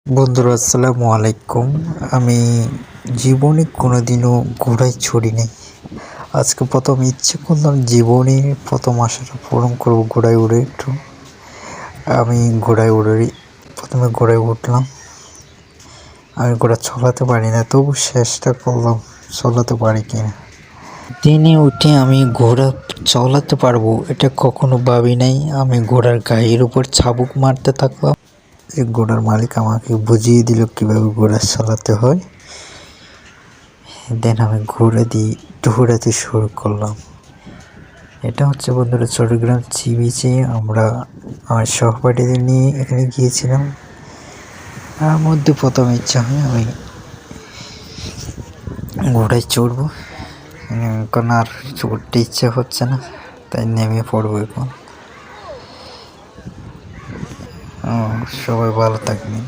বন্ধুরা আসসালামু আলাইকুম। আমি জীবনে কোনোদিনও ঘোড়ায় চড়ি নাই। আজকে প্রথম ইচ্ছে করলাম জীবনে প্রথম আশাটা পূরণ করবো, ঘোড়ায় উড়ে একটু। আমি প্রথমে ঘোড়ায় উঠলাম। আমি ঘোড়া চলাতে পারি না, তবু চেষ্টা করলাম চলাতে পারি কিনা। ট্রেনে উঠে আমি ঘোড়া চালাতে পারবো এটা কখনো ভাবি নাই। আমি ঘোড়ার গায়ের উপর চাবুক মারতে থাকলাম। এই ঘোড়ার মালিক আমাকে বুঝিয়ে দিল কীভাবে ঘোড়া চালাতে হয়। দেন আমি ঘোড়া দিয়ে দৌড়াতে শুরু করলাম। এটা হচ্ছে বন্ধুরা চট্টগ্রাম সি বিচে। আমরা আমার সহপাঠীদের নিয়ে এখানে গিয়েছিলাম। তার মধ্যে প্রথম ইচ্ছা হয় আমি ঘোড়ায় চড়বো। এখন আর চড়তে ইচ্ছে হচ্ছে না, তাই নেমে পড়বো এখন। সবাই ভালো থাকবেন।